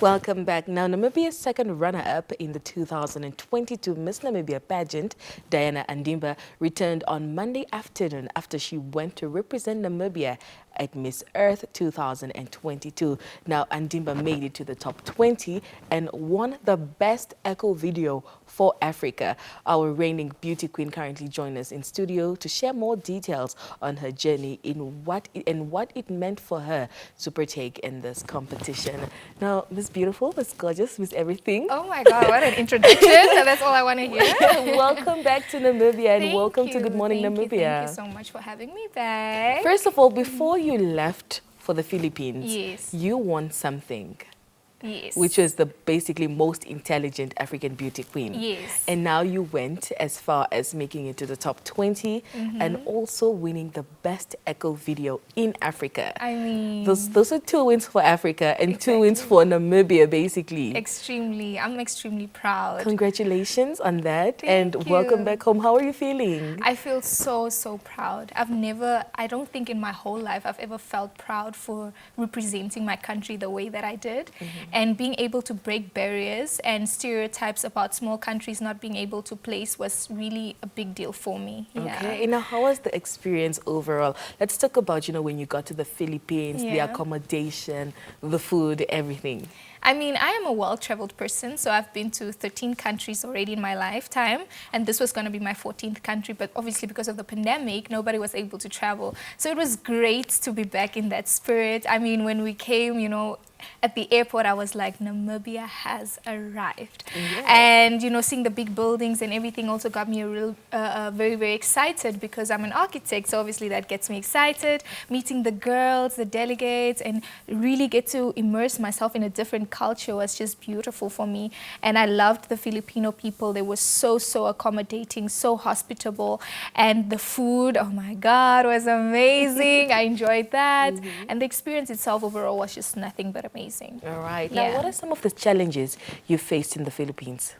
Welcome back. Now, Namibia's second runner-up in the 2022 Miss Namibia pageant, Diana Andimba, returned on Monday afternoon after she went to represent Namibia at Miss Earth 2022. Now, Andimba made it to the top 20 and won the Best Echo Video for Africa. Our reigning beauty queen currently joins us in studio to share more details on her journey in what it meant for her to partake in this competition. Now, Miss Beautiful, Miss Gorgeous, Miss Everything. Oh my God, what an introduction. That's all I want to hear. Welcome back to Namibia and welcome to Good Morning Namibia. Thank you so much for having me back. First of all, before you left for the Philippines, yes, you won something. Yes. Which was the basically most intelligent African beauty queen. Yes. And now you went as far as making it to the top 20 and also winning the best echo video in Africa. I mean, those are 2 wins for Africa and 2 wins for Namibia, basically. Extremely. I'm extremely proud. Congratulations on that. Thank you. Welcome back home. How are you feeling? I feel so proud. I don't think in my whole life I've ever felt proud for representing my country the way that I did. And being able to break barriers and stereotypes about small countries not being able to place was really a big deal for me. Okay, and now how was the experience overall? Let's talk about, when you got to the Philippines, the accommodation, the food, everything. I mean, I am a well-traveled person, so I've been to 13 countries already in my lifetime, and this was going to be my 14th country, but obviously because of the pandemic, nobody was able to travel. So it was great to be back in that spirit. I mean, when we came, at the airport, I was like, Namibia has arrived. Yeah. And, seeing the big buildings and everything also got me very excited because I'm an architect. So obviously that gets me excited. Meeting the girls, the delegates, and really get to immerse myself in a different culture was just beautiful for me. And I loved the Filipino people. They were so accommodating, so hospitable. And the food, oh my God, was amazing. I enjoyed that. And the experience itself overall was just nothing but amazing. All right. Now, what are some of the challenges you faced in the Philippines?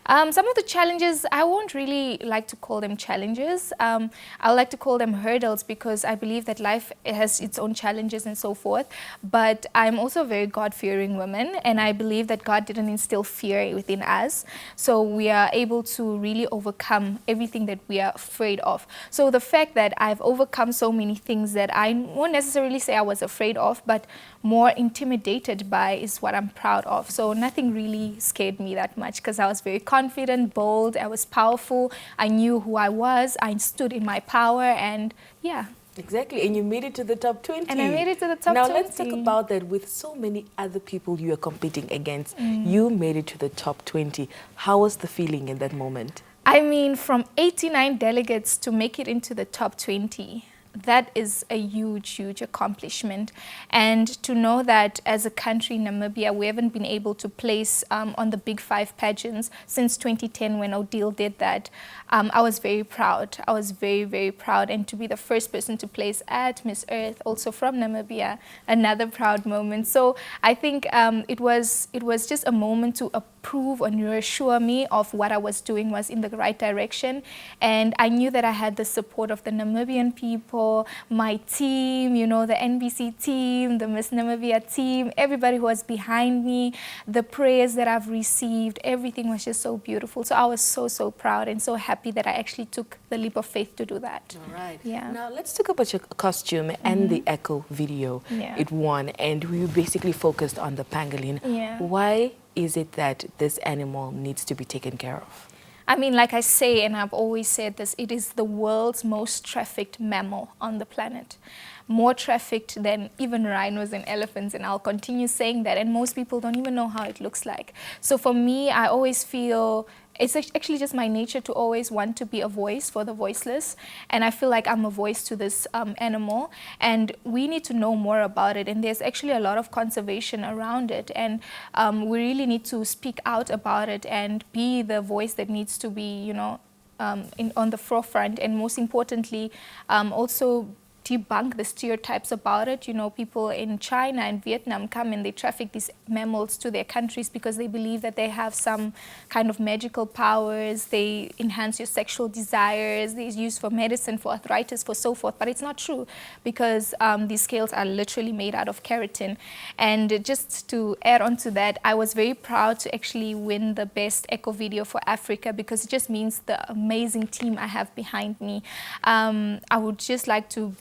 Some of the challenges, I won't really like to call them challenges. I like to call them hurdles because I believe that life has its own challenges and so forth. But I'm also a very God-fearing woman, and I believe that God didn't instill fear within us. So we are able to really overcome everything that we are afraid of. So the fact that I've overcome so many things that I won't necessarily say I was afraid of, but more intimidated by is what I'm proud of. So nothing really scared me that much because I was very confident, bold, I was powerful, I knew who I was, I stood in my power, and yeah. Exactly, and you made it to the top 20. And I made it to the top 20. Now let's talk about that. With so many other people you are competing against, you made it to the top 20. How was the feeling in that moment? I mean, from 89 delegates to make it into the top 20, that is a huge accomplishment. And to know that as a country, Namibia, we haven't been able to place on the Big 5 pageants since 2010 when Odile did that, I was very proud. I was very proud. And to be the first person to place at Miss Earth, also from Namibia, another proud moment. So I think it was just a moment to approve and reassure me of what I was doing was in the right direction. And I knew that I had the support of the Namibian people, my team, the NBC team, the Miss Namibia team, everybody who was behind me, the prayers that I've received, everything was just so beautiful. So I was so proud and so happy that I actually took the leap of faith to do that. All right. Yeah. Now let's talk about your costume and the echo video it won, and we basically focused on the pangolin. Yeah. Why is it that this animal needs to be taken care of? I mean, like I say, and I've always said this, it is the world's most trafficked mammal on the planet. More trafficked than even rhinos and elephants, and I'll continue saying that, and most people don't even know how it looks like. So for me, I always feel it's actually just my nature to always want to be a voice for the voiceless, and I feel like I'm a voice to this animal, and we need to know more about it, and there's actually a lot of conservation around it, and we really need to speak out about it and be the voice that needs to be, on the forefront, and most importantly, also debunk the stereotypes about it. You know, people in China and Vietnam come and they traffic these mammals to their countries because they believe that they have some kind of magical powers. They enhance your sexual desires. They're used for medicine, for arthritis, for so forth. But it's not true, because these scales are literally made out of keratin. And just to add on to that, I was very proud to actually win the best eco video for Africa, because it just means the amazing team I have behind me. I would just like to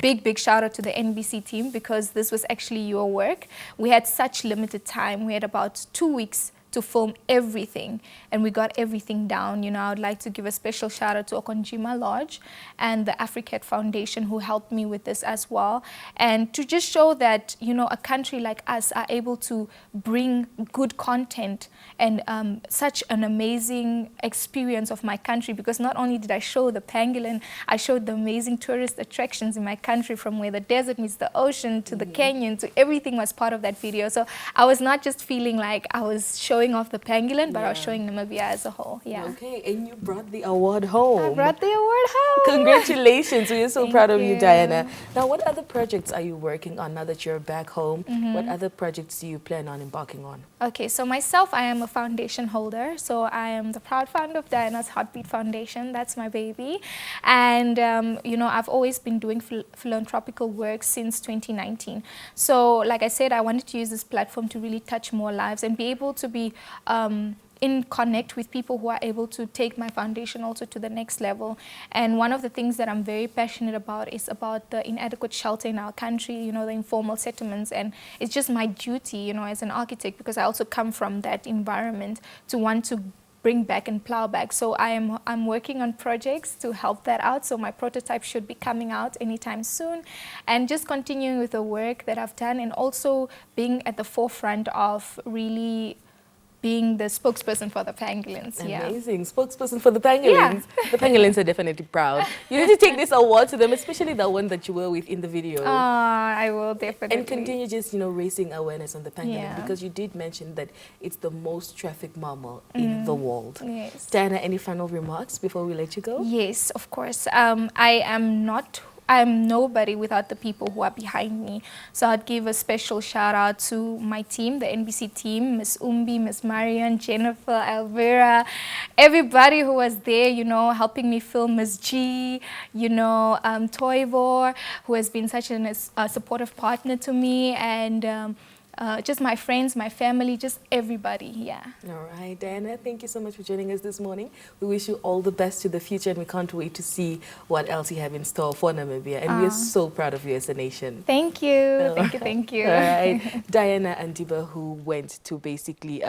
big shout out to the NBC team, because this was actually your work. We had such limited time. We had about 2 weeks to film everything, and we got everything down. You know, I would like to give a special shout out to Okonjima Lodge and the AfriCat Foundation, who helped me with this as well, and to just show that, you know, a country like us are able to bring good content and such an amazing experience of my country, because not only did I show the pangolin, I showed the amazing tourist attractions in my country, from where the desert meets the ocean to the canyon, to everything was part of that video. So I was not just feeling like I was showing off the pangolin, but I was showing Namibia as a whole. Yeah. Okay, and you brought the award home. I brought the award home. Congratulations. We are so proud of you, you. Diana. Now, what other projects are you working on now that you're back home? What other projects do you plan on embarking on? Okay, so myself, I am a foundation holder. So I am the proud founder of Diana's Heartbeat Foundation. That's my baby. And, you know, I've always been doing philanthropical work since 2019. So, like I said, I wanted to use this platform to really touch more lives and be able to be in connect with people who are able to take my foundation also to the next level. And one of the things that I'm very passionate about is about the inadequate shelter in our country, you know, the informal settlements. And it's just my duty, you know, as an architect, because I also come from that environment, to want to bring back and plow back. So I'm working on projects to help that out. So my prototype should be coming out anytime soon, and just continuing with the work that I've done, and also being at the forefront of really being the spokesperson for the pangolins. Amazing. Spokesperson for the pangolins. Yeah. The pangolins are definitely proud. You need to take this award to them, especially the one that you were with in the video. I will definitely. And continue just, you know, raising awareness on the pangolin, Yeah. because you did mention that it's the most trafficked mammal in the world. Yes. Diana, any final remarks before we let you go? Yes, of course. I'm nobody without the people who are behind me. So I'd give a special shout out to my team, the NBC team, Miss Umbi, Miss Marian, Jennifer, Elvira, everybody who was there, you know, helping me film, Miss G, you know, Toivor, who has been such a supportive partner to me, and just my friends, my family, just everybody, yeah. All right, Diana, thank you so much for joining us this morning. We wish you all the best to the future, and we can't wait to see what else you have in store for Namibia. And we are so proud of you as a nation. Thank you, thank you. All right, Diana Andimba, who went to basically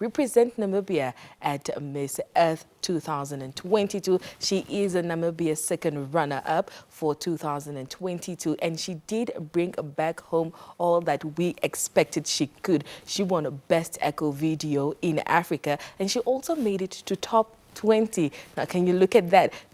represent Namibia at Miss Earth 2022. She is a Namibia's second runner-up for 2022, and she did bring back home all that we expected she could. She won a Best Eco Video in Africa, and she also made it to top 20. Now, can you look at that?